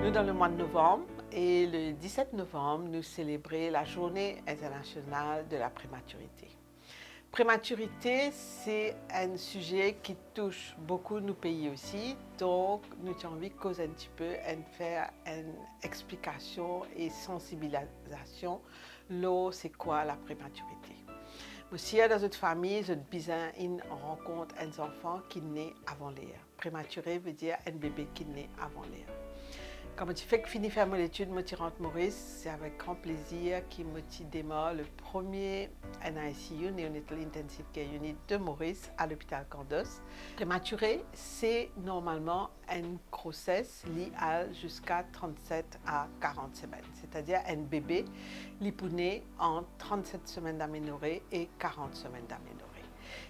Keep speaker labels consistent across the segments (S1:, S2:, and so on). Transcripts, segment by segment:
S1: Nous, dans le mois de novembre, et le 17 novembre, nous célébrons la Journée internationale de la prématurité. Prématurité, c'est un sujet qui touche beaucoup nos pays aussi, donc nous avons envie de causer un petit peu, de faire une explication et sensibilisation, là, c'est quoi la prématurité. Aussi, dans notre famille, notre bizarre, on rencontre un enfant qui naît avant l'air. Prématuré veut dire un bébé qui naît avant l'air. Quand je fais fini faire mon étude, je rentre Maurice, c'est avec grand plaisir que je démarre le premier NICU, Neonatal Intensive Care Unit de Maurice, à l'hôpital Candos. Prématuré, c'est normalement une grossesse liée jusqu'à 37 à 40 semaines, c'est-à-dire un bébé qui peut naître en 37 semaines d'aménorrhée et 40 semaines d'aménorrhée.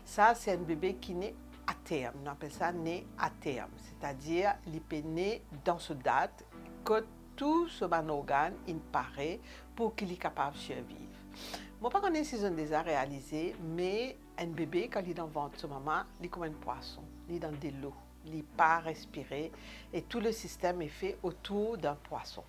S1: Ça, c'est un bébé qui naît à terme, on appelle ça né à terme, c'est-à-dire il peut naître dans ce date que tout ce organe il paraît pour qu'il soit capable de survivre. Je ne sais pas si on déjà réalisé, mais un bébé, quand il est dans le ventre de sa maman, il est comme un poisson, il est dans de l'eau, il n'est pas respiré et tout le système est fait autour d'un poisson.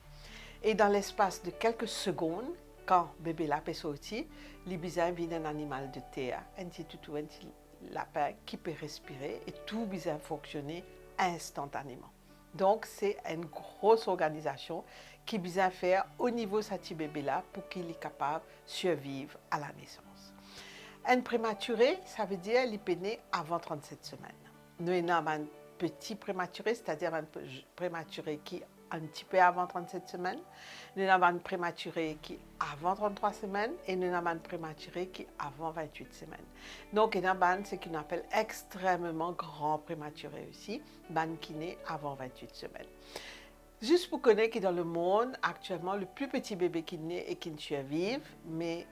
S1: Et dans l'espace de quelques secondes, quand le bébé là peut sortir, il vient d'un animal de terre, un petit toutou, un petit lapin qui peut respirer et tout bien fonctionner instantanément. Donc, c'est une grosse organisation qui vient faire au niveau de ce petit bébé-là pour qu'il soit capable de survivre à la naissance. Un prématuré, ça veut dire qu'il peut naître avant 37 semaines. Nous avons un petit prématuré, c'est-à-dire un prématuré qui est un petit peu avant 37 semaines. Nous avons un prématuré qui est avant 33 semaines et nous avons un prématuré qui est avant 28 semaines. Donc, nous avons ce qu'on appelle extrêmement grand prématuré aussi, qui naît avant 28 semaines. Juste pour connaître que dans le monde, actuellement, le plus petit bébé qui naît et qui ne survive, mais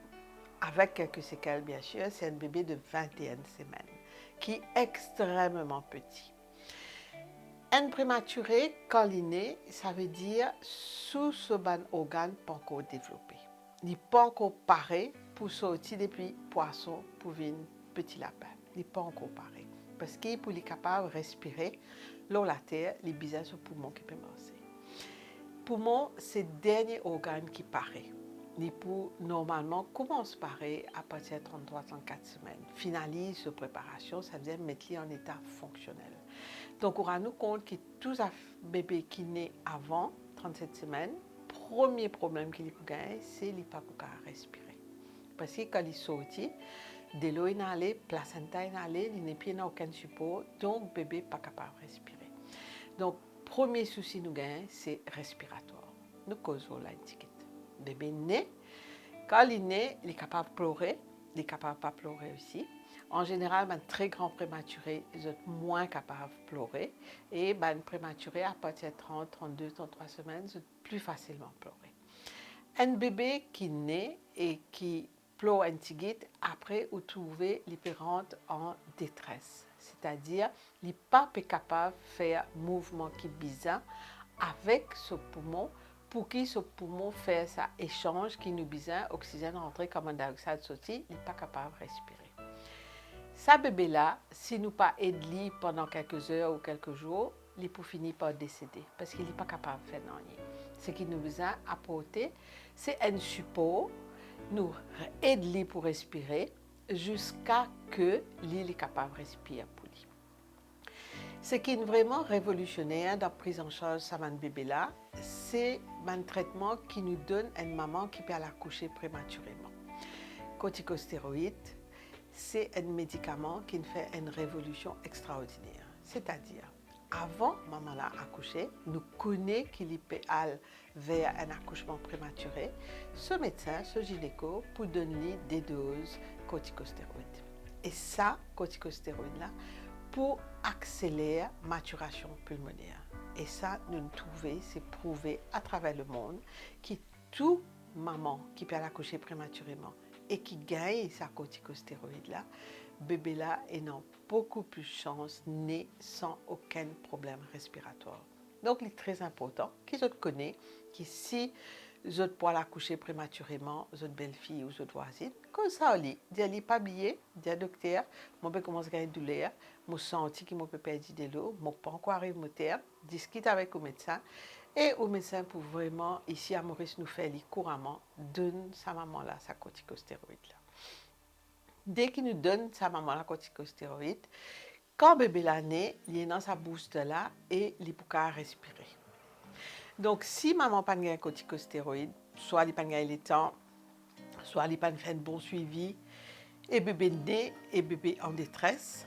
S1: avec quelques séquelles bien sûr, c'est un bébé de 21 semaines, qui est extrêmement petit. Un prématuré, quand il naît, ça veut dire sous ce organe pas encore développé. Il n'est pas encore paré pour sortir depuis poisson pour venir petit lapin. Il n'est pas encore paré. Parce qu'il pour être capable de respirer, l'eau la terre, il besoin de ce poumon qui peut marcher. Poumon, c'est le dernier organe qui paraît. Il peut normalement commence pareil à partir de 33-34 semaines. Finalise sa préparation, ça veut dire mettre en état fonctionnel. Donc, on rend compte que tous les bébés qui naissent avant 37 semaines, le premier problème qu'il peut gagner, c'est qu'il ne peut pas respirer. Parce que quand il sort, de l'eau est allée, placenta est allée, il n'est plus aucun support, donc le bébé n'est pas capable de respirer. Donc, le premier souci nous gagne, c'est respiratoire. Nous causons l'étiquette. Le bébé naît, quand il naît, il est capable de pleurer, il est capable de ne pas pleurer aussi. En général, un très grand prématuré est moins capable de pleurer et un prématuré à partir de 30, 32, 33 semaines est plus facilement pleurer. Un bébé qui naît et qui pleure un petit peu, après, vous trouvez les parents en détresse. C'est-à-dire, il n'est pas capable de faire un mouvement qui est bizarre avec ce poumon pour que ce poumon fasse cet échange qui nous besoin oxygène rentré, carbon dioxyde sorti, il n'est pas capable de respirer. Ce bébé-là, si nous pas aidé pendant quelques heures ou quelques jours, il peut finir par décéder parce qu'il n'est pas capable de faire rien. Ce qui nous besoin apporter, c'est un support, nous aider pour respirer jusqu'à ce qu'il est capable de respirer pour lui. Ce qui est vraiment révolutionnaire dans la prise en charge de ce bébé-là, c'est un traitement qui nous donne une maman qui peut accoucher prématurément. Corticostéroïdes, c'est un médicament qui fait une révolution extraordinaire. C'est-à-dire, avant maman l'a accouché, nous connaissons qu'il peut aller vers un accouchement prématuré. Ce médecin, ce gynéco, peut donner des doses corticostéroïdes. Et ça, corticostéroïdes-là, pour accélérer la maturation pulmonaire. Et ça, nous le trouvons, c'est prouvé à travers le monde que toute maman qui peut accoucher prématurément et qui gagne sa corticostéroïde-là, bébé-là ayant beaucoup plus de chances de naître sans aucun problème respiratoire. Donc, il est très important qu'ils connaissent que si vous pouvez accoucher prématurément, votre belle-fille ou votre voisine, comme ça, vous n'allez pas oublier, dire docteur, je peux commencer à avoir une douleur, je sens que je peux perdre de l'eau, je ne peux pas encore arriver à terre, discute avec le médecin Et au médecin pour vraiment, ici à Maurice, nous fait couramment, donne sa maman là, sa corticostéroïde là. Dès qu'il nous donne sa maman la corticostéroïde, quand bébé l'a né, il est dans sa bouche de là et il peut pas respirer. Donc si maman pas de corticostéroïde, soit il pas les temps, soit il pas fait un bon suivi, et bébé né et bébé en détresse,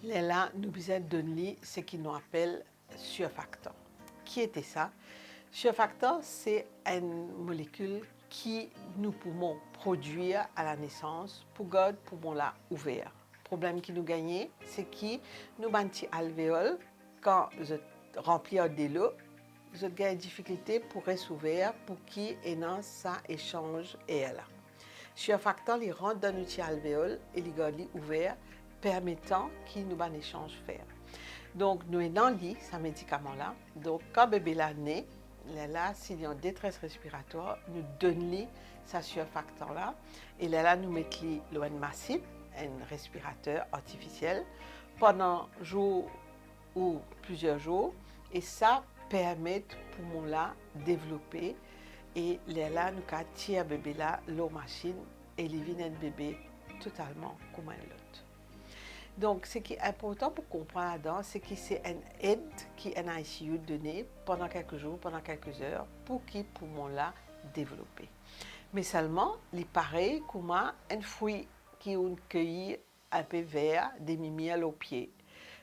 S1: là, nous besoin donner ce qu'ils nous appellent surfactant. Qui était ça? Surfactant, c'est une molécule qui nous pouvons produire à la naissance pour garder le poumon là ouvert. Le problème qui nous gagne, c'est que nous banti alvéole quand je remplis de l'eau, je gagne une difficulté pour rester ouvert pour qui et non ça échange et là. Surfactant, il rentre dans notre alvéole et il garde ouvert, permettant qu'il nous un échange faire. Donc nous est dans le lit, ce médicament là. Donc quand bébé l'a né, là, s'il est en détresse respiratoire, nous donnons ce surfactant-là. Et là, nous mettons l'ONMACIP, un respirateur artificiel, pendant un jour ou plusieurs jours. Et ça permet au poumon-là de développer. Et là, nous tirons le bébé là, l'eau machine, et il vient un bébé totalement comme un autre. Donc, ce qui est important pour comprendre là-dedans, c'est que c'est une aide qui est en ICU donnée pendant quelques jours, pendant quelques heures, pour qu'il poumon-là développer. Mais seulement, il paraît comme un fruit qui est cueilli un peu vert, des mimiels aux pieds.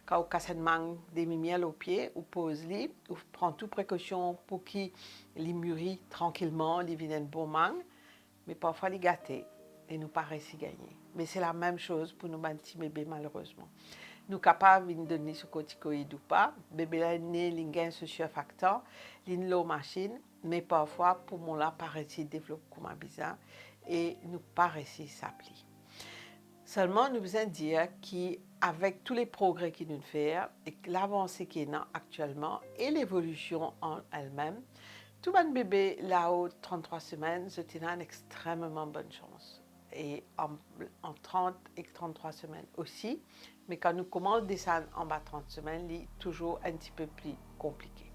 S1: Quand on casse une mangue des mimiels aux pieds, on pose-les, on prend toute précaution pour qu'il mûrit tranquillement, il vienne un bon mangue, mais parfois il gâté et nous paraît si gagner. Mais c'est la même chose pour nos petits bébés malheureusement. Nous sommes capables de donner ce corticoïde ou pas. Bébé là né, il gagne ce surfactant, il l'eau machine, mais parfois pour mon là paraît développe comme un bizarre et nous paraît s'applique. Seulement nous besoin dire qu'avec tous les progrès qu'il nous fait et l'avancée qui est là actuellement et l'évolution en elle-même, tout bon bébé là-haut 33 semaines, c'est une extrêmement bonne chance. Et en 30 et 33 semaines aussi. Mais quand nous commençons à descendre en bas de 30 semaines, c'est toujours un petit peu plus compliqué.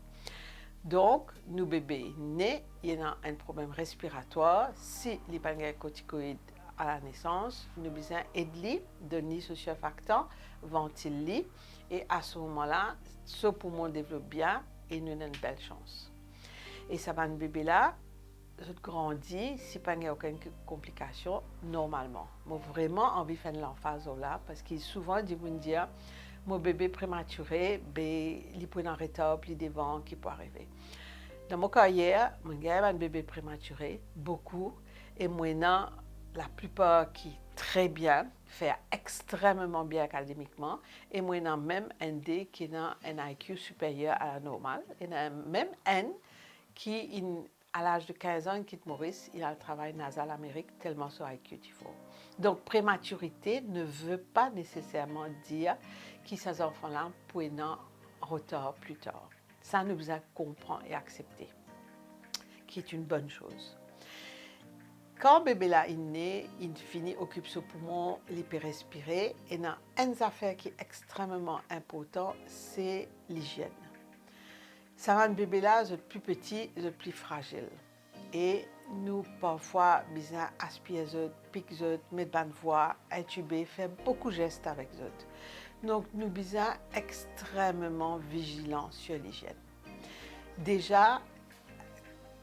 S1: Donc, nos bébés nés, il y a un problème respiratoire. Si les panneaux corticoïdes à la naissance, nous avons besoin d'aider, donner ce surfactant, ventiler. Et à ce moment-là, ce poumon développe bien et nous avons une belle chance. Et ça va un bébé là, je grandis, si pas il n'y a aucune complication, normalement. Moi, vraiment envie de faire l'emphase là, parce qu'il souvent dit, mon bébé prématuré, il peut en rétop, il devant, qui peut arriver. Dans mon carrière, mon gars un bébé prématuré, beaucoup, et maintenant, la plupart qui très bien, fait extrêmement bien académiquement, et maintenant même un D qui a un IQ supérieur à la normale, et même un qui à l'âge de 15 ans, il quitte Maurice, il a le travail nasal Amérique tellement son IQ il faut. Donc, prématurité ne veut pas nécessairement dire que ces enfants-là pourraient en retard plus tard. Ça, nous besoin comprendre et accepter, qui est une bonne chose. Quand bébé là est né, il finit occupe son poumon, il peut respirer. Et dans une affaire qui est extrêmement importante, c'est l'hygiène. Ça rend le bébé là, le plus petit, le plus fragile. Et nous, parfois, besoin aspirer, piquer, mettre bonne voix, intuber, faire beaucoup de gestes avec eux. Donc, nous besoin extrêmement vigilants sur l'hygiène. Déjà,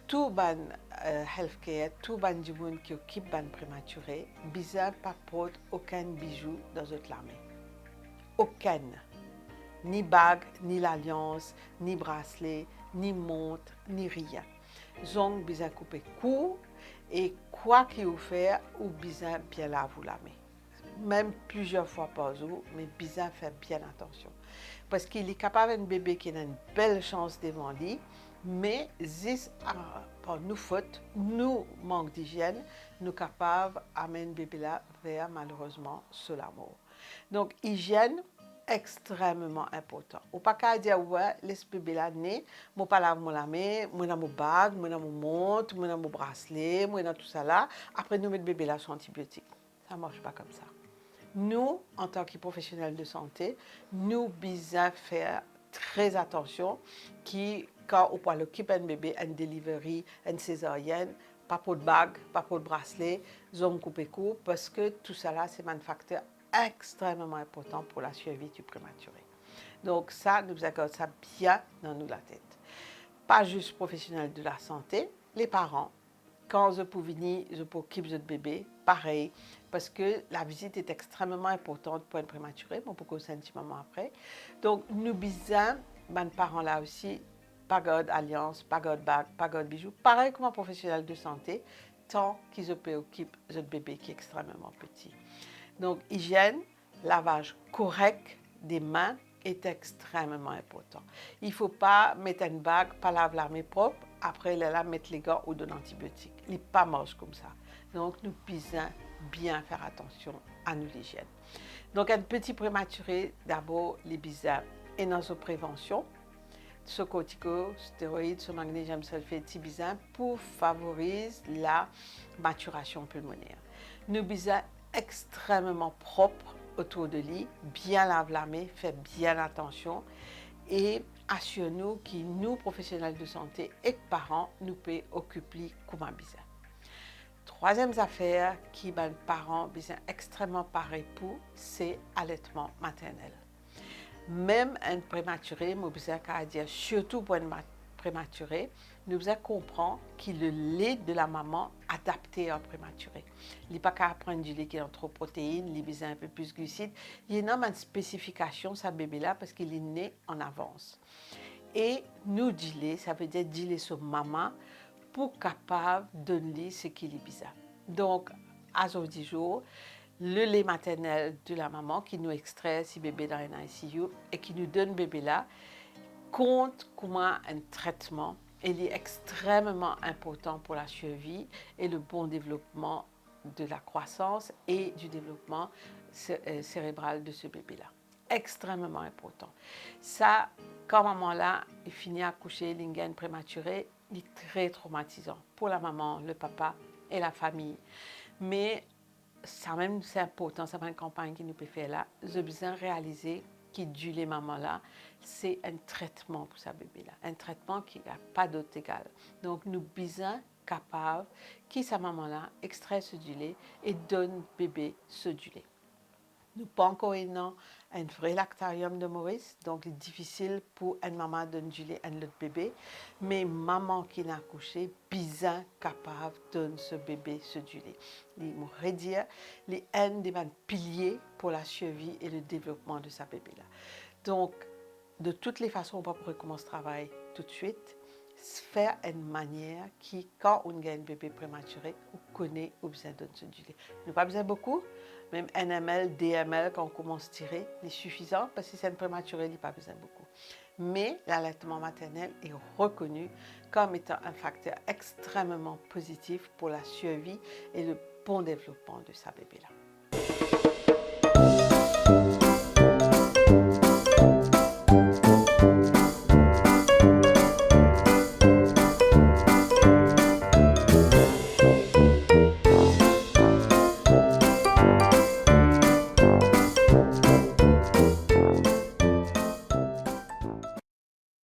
S1: tout ban healthcare, tout ban du monde qui occupe ban prématuré, besoin pas porter aucun bijou dans notre armée. Aucun. Ni bague, ni l'alliance, ni bracelet, ni montre, ni rien. Donc, besoin couper court et quoi qu'il vous fait, ou besoin bien laver la main. Même plusieurs fois par jour, mais besoin faire bien attention. Parce qu'il est capable d'un bébé qui a une belle chance devant lui, mais par nos fautes, nous manque d'hygiène, nous capables d'amener le bébé là vers malheureusement la mort. Donc, hygiène, extrêmement important. Ou pas qu'à dire, ouais, laisse bébé là né, moi pas lave la main, moi dans mon bague, moi dans mon montre, moi dans mon bracelet, moi dans tout ça là. Après, nous mettre bébé là sur antibiotiques. Ça ne marche pas comme ça. Nous, en tant que professionnels de santé, nous besoin faire très attention qui, quand on parle occupe un bébé, un delivery, une césarienne, pas pour de bague, pas pour de bracelet, zone coupé court, parce que tout ça là, c'est un facteur extrêmement important pour la survie du prématuré. Donc ça, nous accorde ça bien dans nous la tête. Pas juste professionnels de la santé, les parents, quand je peux venir, je peux occuper de bébé, pareil, parce que la visite est extrêmement importante pour un prématuré, mais beaucoup de sentiments après. Donc, nous besoin, mes parents là aussi, pas de alliance, pas de bague, pas de bijoux, pareil comme un professionnel de santé, tant qu'ils se préoccupent de bébé qui est extrêmement petit. Donc, hygiène, lavage correct des mains est extrêmement important. Il ne faut pas mettre une bague, pas laver la main propre, après là, mettre les gants ou donner antibiotiques. Il n'est pas moche comme ça. Donc, nous devons bien faire attention à nous l'hygiène. Donc, un petit prématuré, d'abord, les bisables et dans sa prévention, ce corticostéroïdes, ce magnésium sulfate, tibizin pour favoriser la maturation pulmonaire. Nous besoin extrêmement propre autour de lit, bien laver la main, faire bien attention et assure-nous que nous, professionnels de santé et parents, nous pouvons occuper comme un besoin. Troisième affaire qui les parents besoin extrêmement pareil pour, c'est l'allaitement maternel. Même un prématuré, nous besoin qu'à dire, surtout pour un prématuré, nous devons comprendre que le lait de la maman adapté à un prématuré. Il n'est pas qu'à prendre du lait qui a trop de protéines, il a besoin un peu plus de glucides. Il y a une spécification sa bébé-là parce qu'il est né en avance. Et nous, du lait, ça veut dire du lait sur maman pour capable de donner ce qu'il est besoin. Donc, à 10 jours, le lait maternel de la maman qui nous extrait si bébé dans un ICU et qui nous donne bébé là compte comme un traitement. Il est extrêmement important pour la survie et le bon développement de la croissance et du développement cérébral de ce bébé là. Extrêmement important. Ça, quand maman là, il finit à coucher, l'ingène prématuré, il est très traumatisant pour la maman, le papa et la famille. Mais ça même, c'est important, c'est une campagne qui nous peut faire là. J'ai besoin de réaliser que du lait maman là, c'est un traitement pour sa bébé là, un traitement qui n'a pas d'autre égal. Donc nous besoin capable qui sa maman là extrait ce du lait et donne bébé ce du lait. Nous pas encore un vrai lactarium de Maurice, donc c'est difficile pour une maman de donner du lait à notre bébé, mais maman qui n'a accouché, bien capable de donner ce bébé ce du lait. Il m'aurait dit, les un des piliers pour la survie et le développement de sa bébé là. Donc, de toutes les façons, on va recommencer ce travail tout de suite. Faire une manière qui, quand on a un bébé prématuré, on connaît où besoin de donner du lait. Nous pas besoin beaucoup, même 1 ml, 2 ml quand on commence à tirer, c'est suffisant parce que c'est un prématuré, il n'y a pas besoin beaucoup. Mais l'allaitement maternel est reconnu comme étant un facteur extrêmement positif pour la survie et le bon développement de sa bébé là.